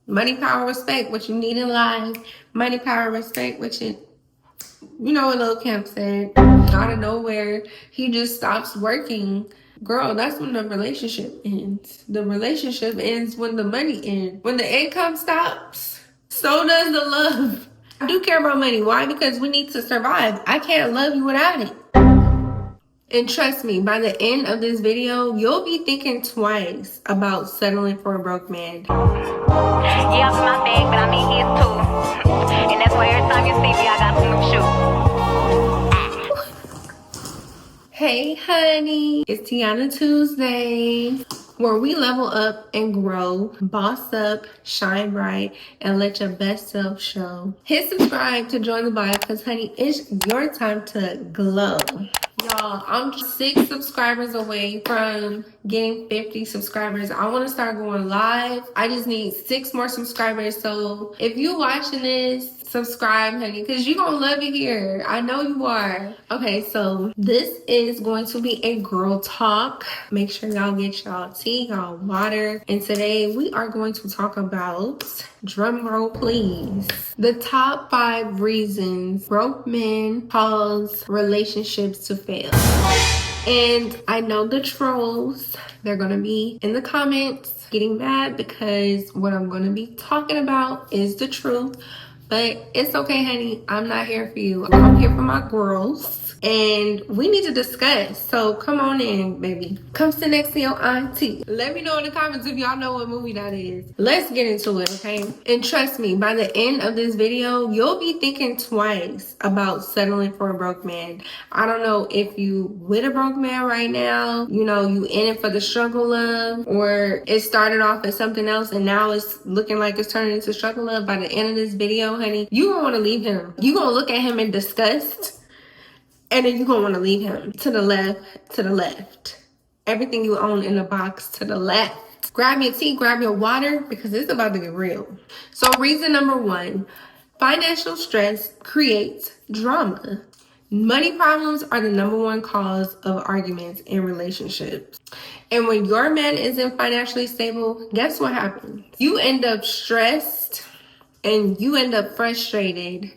Money, power, respect, what you need in life. Money, power, respect, what you know what Lil Camp said. Out of nowhere, he just stops working. Girl, that's when the relationship ends. The relationship ends when the money ends. When the income stops, so does the love. I do care about money. Why? Because we need to survive. I can't love you without it. And trust me, by the end of this video, you'll be thinking twice about settling for a broke man. Yeah, I'm my bag, but I mean his too. And that's why every time you see me, I got some new shoes. Hey honey, it's Tiana Tuesday, where we level up and grow, boss up, shine bright, and let your best self show. Hit subscribe to join the vibe, because honey, it's your time to glow. Y'all, I'm 6 subscribers away from getting 50 subscribers. I want to start going live. I just need 6 more subscribers. So if you watching this, subscribe, honey, because you're gonna love it here. I know you are. Okay, so this is going to be a girl talk. Make sure y'all get y'all tea, y'all water. And today we are going to talk about, drum roll please, the top 5 reasons broke men cause relationships to fail. And I know the trolls, they're gonna be in the comments getting mad because what I'm gonna be talking about is the truth. But it's okay, honey. I'm not here for you. I'm here for my girls. And we need to discuss. So come on in, baby. Come sit next to your auntie. Let me know in the comments if y'all know what movie that is. Let's get into it, okay? And trust me, by the end of this video, you'll be thinking twice about settling for a broke man. I don't know if you with a broke man right now, you know, you in it for the struggle love, or it started off as something else and now it's looking like it's turning into struggle love. By the end of this video, honey, you gonna want to leave him. You gonna look at him in disgust, and then you gonna want to leave him. To the left, to the left. Everything you own in the box, to the left. Grab your tea, grab your water, because it's about to get real. So reason number 1, financial stress creates drama. Money problems are the number 1 cause of arguments in relationships. And when your man isn't financially stable, guess what happens? You end up stressed and you end up frustrated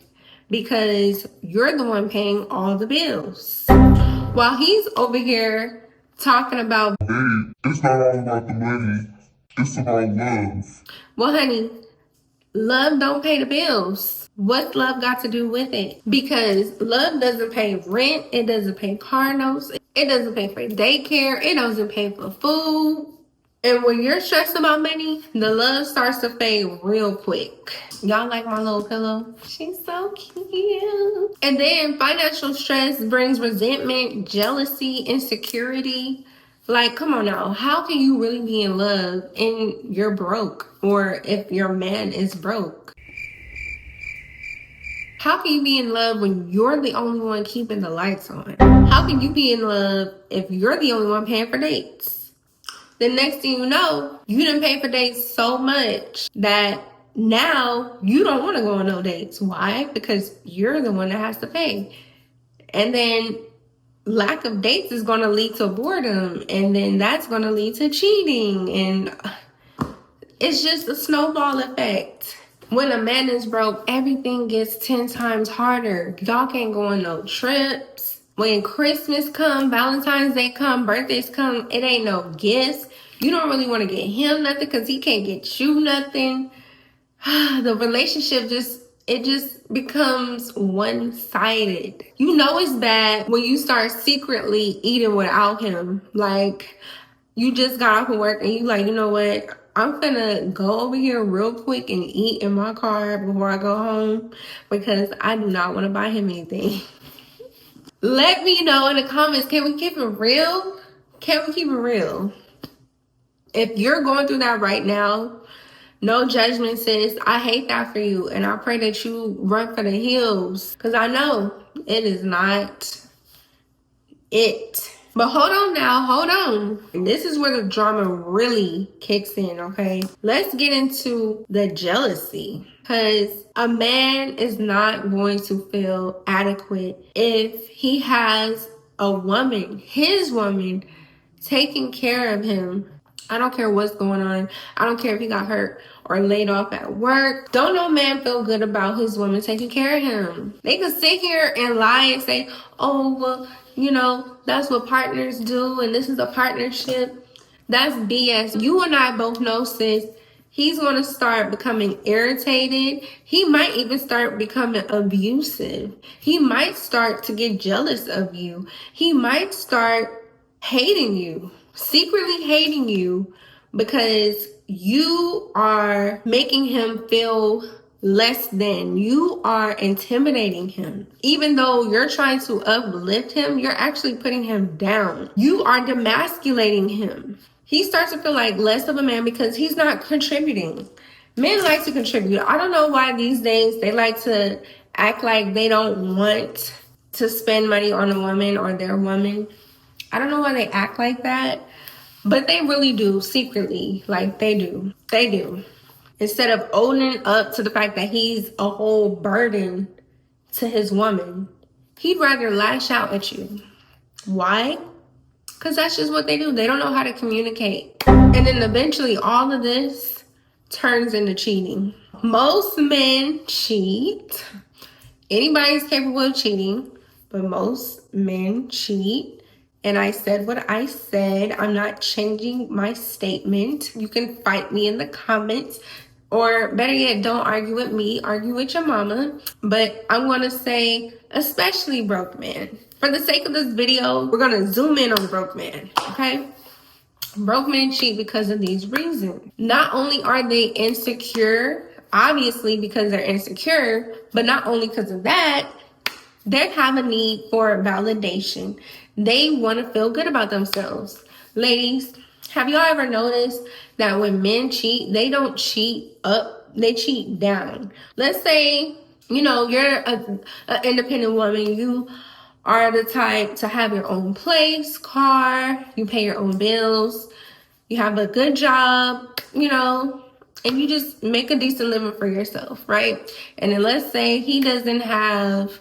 because you're the one paying all the bills. While he's over here talking about, babe, it's not all about the money. It's about love. well, honey, love don't pay the bills. What's love got to do with it? Because love doesn't pay rent. It doesn't pay car notes. It doesn't pay for daycare. It doesn't pay for food. And when you're stressed about money, the love starts to fade real quick. Y'all like my little pillow? She's so cute. And then financial stress brings resentment, jealousy, insecurity. Like, come on now. How can you really be in love and you're broke? Or if your man is broke? How can you be in love when you're the only one keeping the lights on? How can you be in love if you're the only one paying for dates? The next thing you know, you done pay for dates so much that now you don't want to go on no dates. Why? Because you're the one that has to pay. And then lack of dates is going to lead to boredom. And then that's going to lead to cheating. And it's just a snowball effect. When a man is broke, everything gets 10 times harder. Y'all can't go on no trips. When Christmas come, Valentine's Day come, birthdays come, it ain't no gifts. You don't really want to get him nothing because he can't get you nothing. The relationship just becomes one-sided. You know it's bad when you start secretly eating without him. Like, you just got off of work and you like, you know what? I'm gonna go over here real quick and eat in my car before I go home because I do not want to buy him anything. Let me know in the comments, can we keep it real? Can we keep it real? If you're going through that right now, no judgment, sis. I hate that for you. And I pray that you run for the hills. Because I know it is not it. But hold on now, hold on. And this is where the drama really kicks in, okay? Let's get into the jealousy. Because a man is not going to feel adequate if he has a woman, his woman, taking care of him. I don't care what's going on. I don't care if he got hurt or laid off at work. Don't no man feel good about his woman taking care of him. They could sit here and lie and say, oh, well, you know, that's what partners do and this is a partnership. That's BS. You and I both know, sis, he's going to start becoming irritated. He might even start becoming abusive. He might start to get jealous of you. He might start hating you, secretly hating you, because you are making him feel less than. You are intimidating him. Even though you're trying to uplift him, you're actually putting him down. You are demasculating him. He starts to feel like less of a man because he's not contributing. Men like to contribute. I don't know why these days they like to act like they don't want to spend money on a woman or their woman. I don't know why they act like that, but they really do secretly. Like they do. They do. Instead of owning up to the fact that he's a whole burden to his woman, he'd rather lash out at you. Why? Because that's just what they do. They don't know how to communicate. And then eventually all of this turns into cheating. Most men cheat. Anybody's capable of cheating, but most men cheat. And I said what I said. I'm not changing my statement. You can fight me in the comments. Or better yet, don't argue with me. Argue with your mama. But I'm going to say, especially broke men. For the sake of this video, we're going to zoom in on broke men. Okay? Broke men cheat because of these reasons. Not only are they insecure, obviously because they're insecure, but not only because of that, they have a need for validation. They want to feel good about themselves. Ladies, have y'all ever noticed that when men cheat, they don't cheat up, they cheat down? Let's say, you know, you're an independent woman. You are the type to have your own place, car, you pay your own bills, you have a good job, you know, and you just make a decent living for yourself, right? And then let's say he doesn't have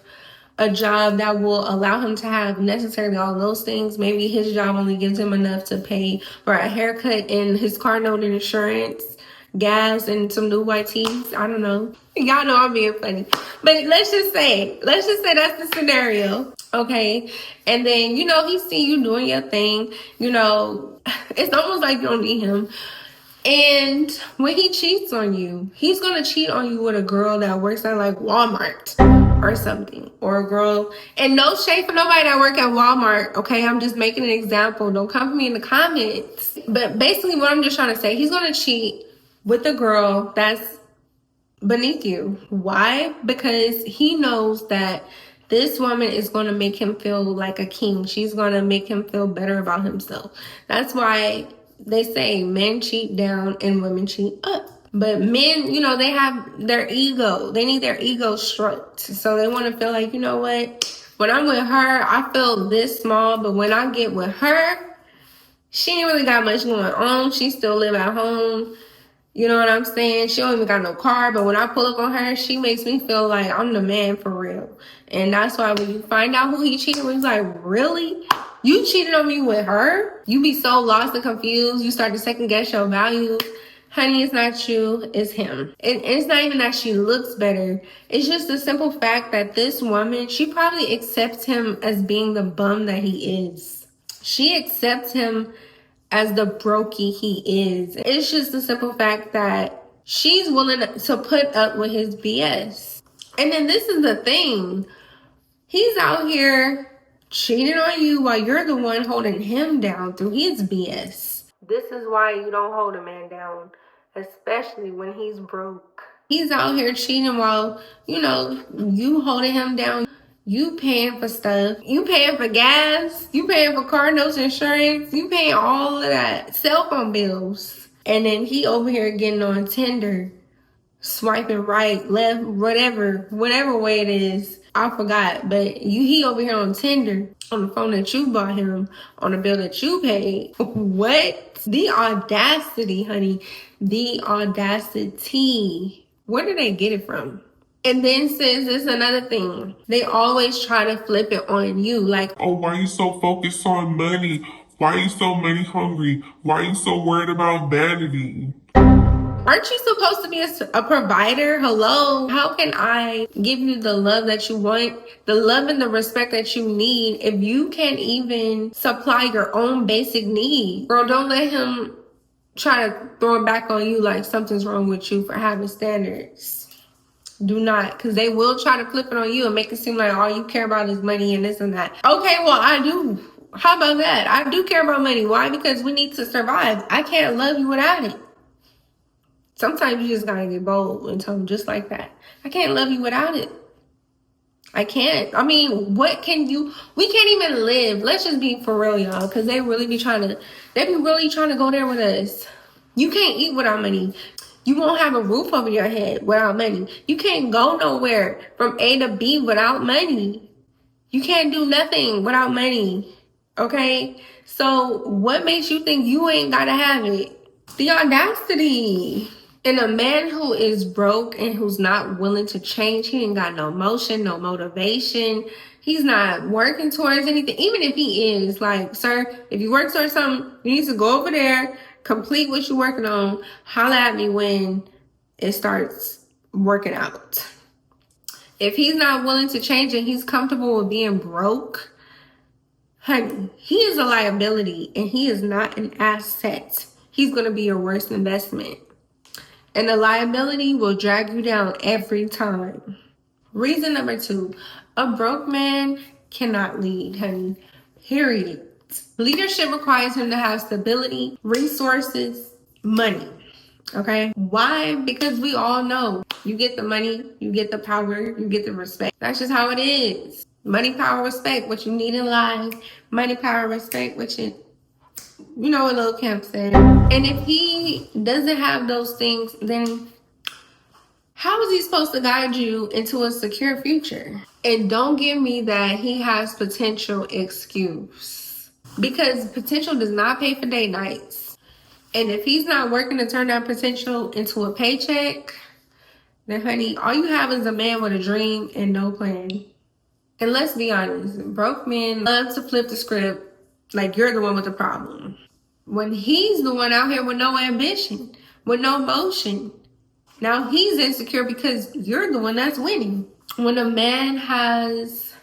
a job that will allow him to have necessarily all those things. Maybe his job only gives him enough to pay for a haircut and his car note and insurance, gas, and some new white tees. I don't know. Y'all know I'm being funny. But let's just say that's the scenario. Okay. And then, you know, he see you doing your thing. You know, it's almost like you don't need him. And when he cheats on you, he's going to cheat on you with a girl that works at like Walmart or something, or a girl. And no shade for nobody that work at Walmart. Okay. I'm just making an example. Don't come for me in the comments. But basically what I'm just trying to say, he's going to cheat with a girl that's beneath you. Why? Because he knows that this woman is going to make him feel like a king. She's going to make him feel better about himself. That's why they say men cheat down and women cheat up. But men, you know, they have their ego. They need their ego stroked. So they want to feel like, you know what? When I'm with her, I feel this small. But when I get with her, she ain't really got much going on. She still live at home. You know what I'm saying? She don't even got no car, but when I pull up on her, she makes me feel like I'm the man for real. And that's why when you find out who he cheated with, it's like, really? You cheated on me with her? You be so lost and confused. You start to second guess your value. Honey, it's not you, it's him. And it's not even that she looks better. It's just the simple fact that this woman, she probably accepts him as being the bum that he is. She accepts him as the brokey he is. It's just the simple fact that she's willing to put up with his BS. And then this is the thing. He's out here cheating on you while you're the one holding him down through his BS. This is why you don't hold a man down, especially when he's broke. He's out here cheating while, you know, you holding him down. You paying for stuff. You paying for gas. You paying for car notes, insurance. You paying all of that. Cell phone bills. And then he over here getting on Tinder, swiping right, left, whatever way it is. I forgot. But he over here on Tinder, on the phone that you bought him, on the bill that you paid. What? The audacity, honey. The audacity. Where did they get it from? And then sis, it's another thing. They always try to flip it on you. Like, Oh, why you so focused on money? Why you so money hungry? Why you so worried about vanity? Aren't you supposed to be a provider? Hello? How can I give you the love that you want, the love and the respect that you need, if you can't even supply your own basic need? Girl, don't let him try to throw it back on you like something's wrong with you for having standards. Do not, because they will try to flip it on you and make it seem like all you care about is money and this and that. Okay, well, I do. How about that? I do care about money. Why? Because we need to survive. I can't love you without it. Sometimes you just gotta get bold and tell them just like that. I can't love you without it. I can't. I mean, what can you? We can't even live. Let's just be for real, y'all, because they be really trying to go there with us. You can't eat without money. You won't have a roof over your head without money. You can't go nowhere from A to B without money. You can't do nothing without money. Okay? So what makes you think you ain't gotta have it? The audacity. And a man who is broke and who's not willing to change, he ain't got no motion, no motivation. He's not working towards anything. Even if he is, like, sir, if you work towards something, you need to go over there, complete what you're working on, holla at me when it starts working out. If he's not willing to change and he's comfortable with being broke, honey, he is a liability and he is not an asset. He's going to be your worst investment. And the liability will drag you down every time. Reason number 2, a broke man cannot lead, honey. Period. Leadership requires him to have stability, resources, money. Okay? Why? Because we all know you get the money, you get the power, you get the respect. That's just how it is. Money, power, respect, what you need in life. Money, power, respect, what you know what Lil Camp said. And if he doesn't have those things, then how is he supposed to guide you into a secure future? And don't give me that he has potential excuse. Because potential does not pay for date nights. And if he's not working to turn that potential into a paycheck, then honey, all you have is a man with a dream and no plan. And let's be honest, broke men love to flip the script like you're the one with the problem, when he's the one out here with no ambition, with no motion. Now he's insecure because you're the one that's winning. When a man has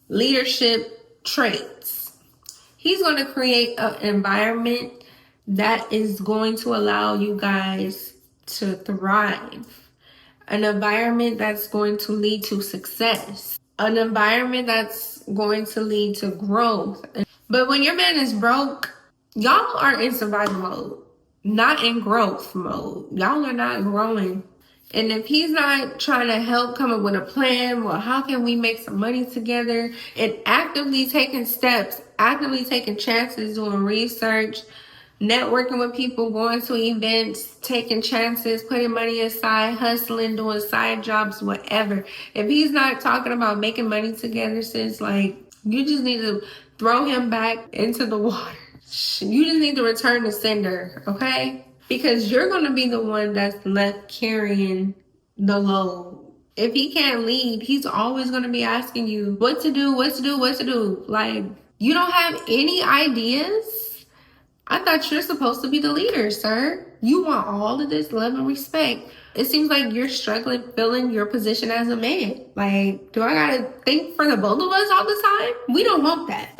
leadership traits, he's going to create an environment that is going to allow you guys to thrive. An environment that's going to lead to success. An environment that's going to lead to growth. But when your man is broke, y'all are in survival mode, not in growth mode. Y'all are not growing. And if he's not trying to help come up with a plan, well, how can we make some money together? And actively taking steps, actively taking chances, doing research, networking with people, going to events, taking chances, putting money aside, hustling, doing side jobs, whatever. If he's not talking about making money together, sis, like, you just need to throw him back into the water. You just need to return to sender, okay? Because you're going to be the one that's left carrying the load. If he can't lead, he's always going to be asking you what to do, what to do, what to do. Like, you don't have any ideas? I thought you're supposed to be the leader, sir. You want all of this love and respect. It seems like you're struggling filling your position as a man. Like, do I gotta think for the both of us all the time? We don't want that.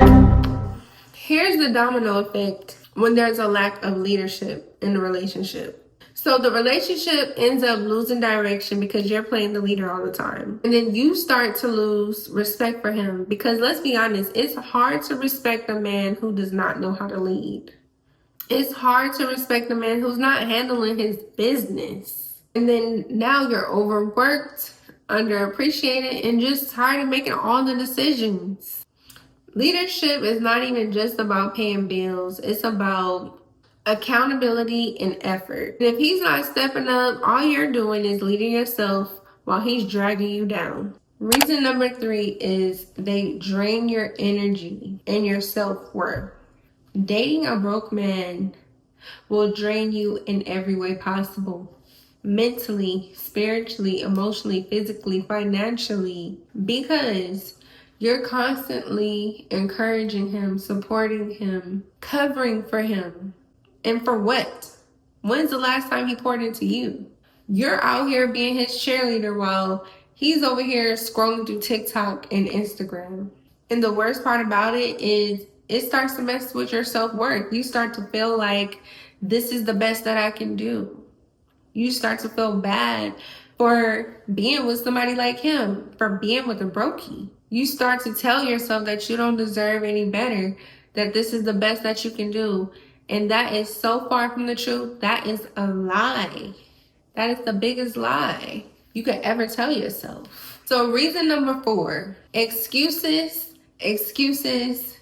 Here's the domino effect when there's a lack of leadership in the relationship. So the relationship ends up losing direction because you're playing the leader all the time. And then you start to lose respect for him because, let's be honest, it's hard to respect a man who does not know how to lead. It's hard to respect a man who's not handling his business. And then now you're overworked, underappreciated, and just tired of making all the decisions. Leadership is not even just about paying bills. It's about accountability and effort. And if he's not stepping up, all you're doing is leading yourself while he's dragging you down. Reason number 3 is they drain your energy and your self-worth. Dating a broke man will drain you in every way possible. Mentally, spiritually, emotionally, physically, financially, because you're constantly encouraging him, supporting him, covering for him. And for what? When's the last time he poured into you? You're out here being his cheerleader while he's over here scrolling through TikTok and Instagram. And the worst part about it is it starts to mess with your self-worth. You start to feel like this is the best that I can do. You start to feel bad for being with somebody like him, for being with a brokey. You start to tell yourself that you don't deserve any better, that this is the best that you can do. And that is so far from the truth. That is a lie. That is the biggest lie you could ever tell yourself. So reason number 4, excuses, excuses,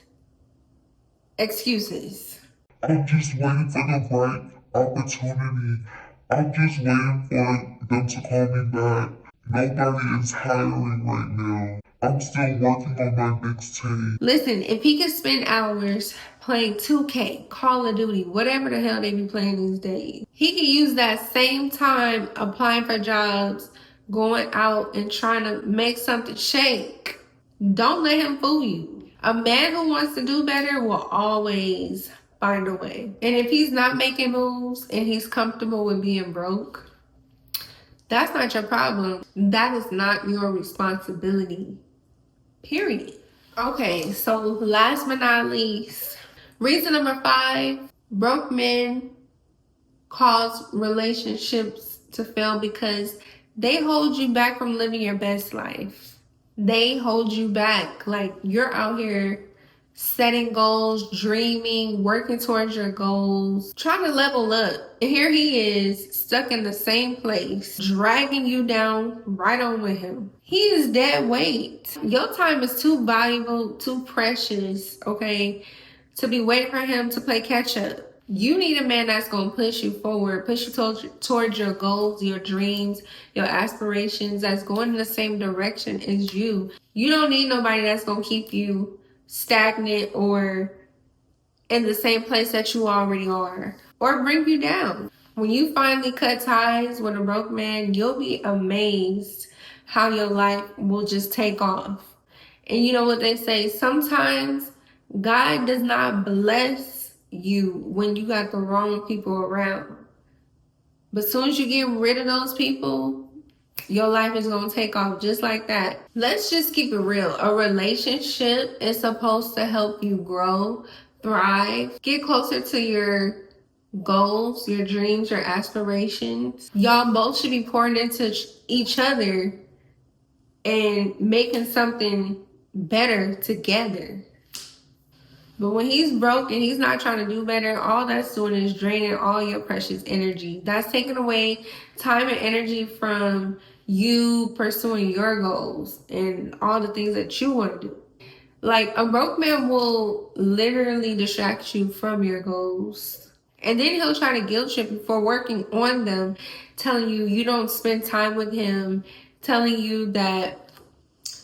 excuses. I'm just waiting for the right opportunity. I'm just waiting for them to call me back. Nobody is hiring right now. I'm still working on my mixtape. Listen, if he could spend hours playing 2K, Call of Duty, whatever the hell they be playing these days, he could use that same time applying for jobs, going out and trying to make something shake. Don't let him fool you. A man who wants to do better will always find a way. And if he's not making moves and he's comfortable with being broke, that's not your problem. That is not your responsibility. Period. Okay, so last but not least, reason number 5, broke men cause relationships to fail because they hold you back from living your best life. They hold you back. Like, you're out here setting goals, dreaming, working towards your goals, trying to level up. And here he is, stuck in the same place, dragging you down right on with him. He is dead weight. Your time is too valuable, too precious, okay, to be waiting for him to play catch up. You need a man that's going to push you forward, push you towards your goals, your dreams, your aspirations, that's going in the same direction as you. You don't need nobody that's going to keep you stagnant or in the same place that you already are, or bring you down. When you finally cut ties with a broke man, you'll be amazed how your life will just take off. And you know what they say, sometimes God does not bless you when you got the wrong people around. But as soon as you get rid of those people, your life is going to take off just like that. Let's just keep it real. A relationship is supposed to help you grow, thrive, get closer to your goals, your dreams, your aspirations. Y'all both should be pouring into each other and making something better together. But when he's broke and he's not trying to do better, all that's doing is draining all your precious energy. That's taking away time and energy from you pursuing your goals and all the things that you want to do. Like, a broke man will literally distract you from your goals. And then he'll try to guilt trip you for working on them, telling you you don't spend time with him, telling you that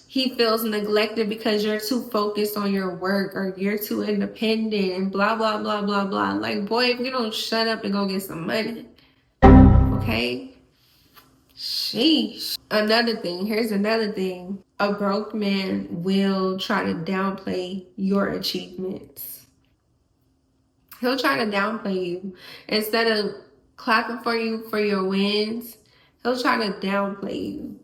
he feels neglected because you're too focused on your work or you're too independent and blah, blah, blah, blah, blah. Like, boy, if you don't shut up and go get some money, okay? Sheesh. Here's another thing. A broke man will try to downplay your achievements. He'll try to downplay you. Instead of clapping for you for your wins, he'll try to downplay you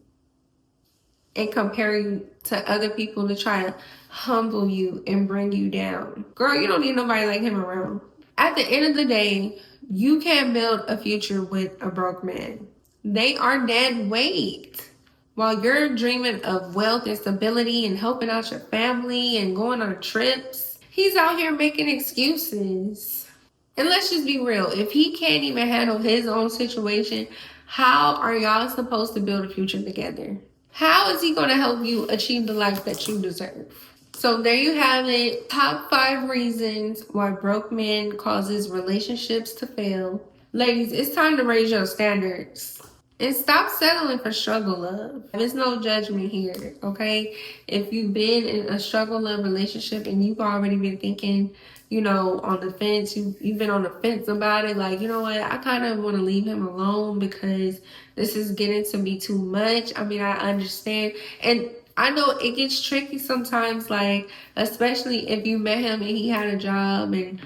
and compare you to other people to try to humble you and bring you down. Girl, you don't need nobody like him around. At the end of the day, you can't build a future with a broke man. They are dead weight. While you're dreaming of wealth and stability and helping out your family and going on trips, he's out here making excuses. And let's just be real. If he can't even handle his own situation, how are y'all supposed to build a future together? How is he going to help you achieve the life that you deserve? So there you have it. Top 5 reasons why broke men causes relationships to fail. Ladies, it's time to raise your standards. And stop settling for struggle love. There's no judgment here, okay? If you've been in a struggle love relationship and you've already been thinking, you know, on the fence, you've been on the fence about it, like, you know what, I kind of want to leave him alone because this is getting to be too much. I mean, I understand. And I know it gets tricky sometimes, like, especially if you met him and he had a job and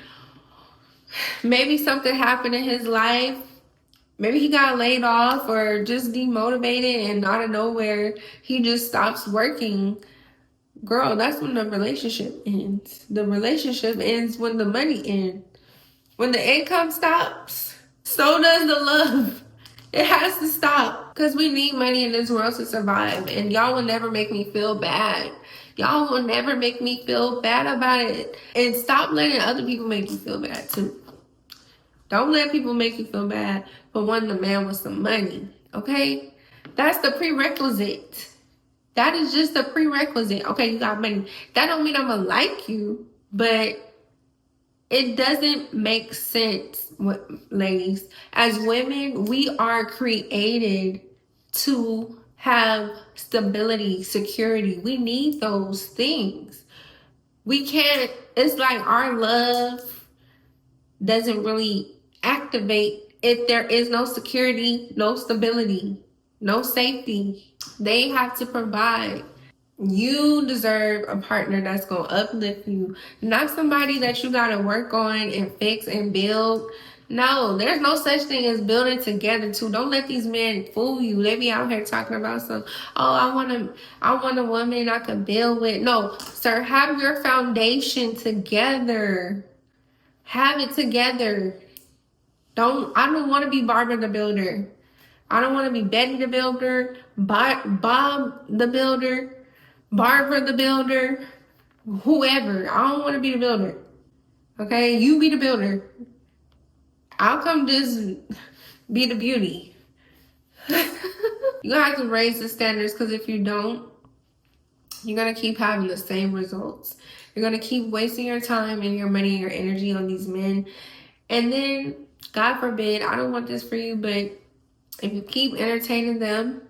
maybe something happened in his life. Maybe he got laid off or just demotivated, and out of nowhere, he just stops working. Girl, that's when the relationship ends. The relationship ends when the money ends. When the income stops, so does the love. It has to stop because we need money in this world to survive. And y'all will never make me feel bad. Y'all will never make me feel bad about it. And stop letting other people make you feel bad too. Don't let people make you feel bad for wanting a man with some money. Okay? That's the prerequisite. That is just a prerequisite. Okay, you got money. That don't mean I'm gonna like you, but it doesn't make sense, ladies. As women, we are created to have stability, security. We need those things. We can't, it's like our love doesn't really activate if there is no security, no stability, no safety. They have to provide. You deserve a partner that's going to uplift you, not somebody that you got to work on and fix and build. No, there's no such thing as building together too. Don't let these men fool you. They be out here talking about some, oh, I want a woman I can build with. No, sir, have your foundation together. Have it together. I don't want to be Barbara the Builder. I don't want to be Betty the Builder, Bob the Builder, Barbara the Builder, whoever. I don't want to be the builder. Okay? You be the builder. I'll come just be the beauty. You're going to have to raise the standards, because if you don't, you're going to keep having the same results. You're going to keep wasting your time and your money and your energy on these men. And then, God forbid, I don't want this for you, but if you keep entertaining them,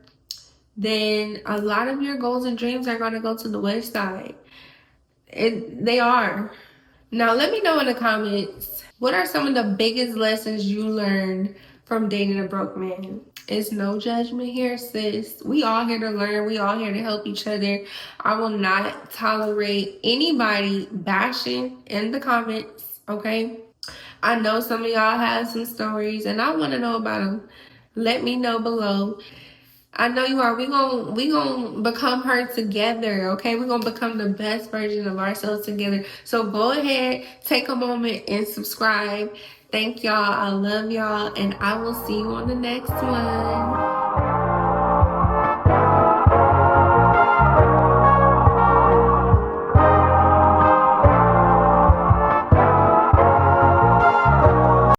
then a lot of your goals and dreams are going to go to the wayside. They are. Now, let me know in the comments, what are some of the biggest lessons you learned from dating a broke man? It's no judgment here, sis. We all here to learn. We all here to help each other. I will not tolerate anybody bashing in the comments, okay? I know some of y'all have some stories, and I want to know about them. Let me know below. I know you are. We gonna become her together, okay? We're gonna become the best version of ourselves together. So go ahead, take a moment and subscribe. Thank y'all. I love y'all, and I will see you on the next one.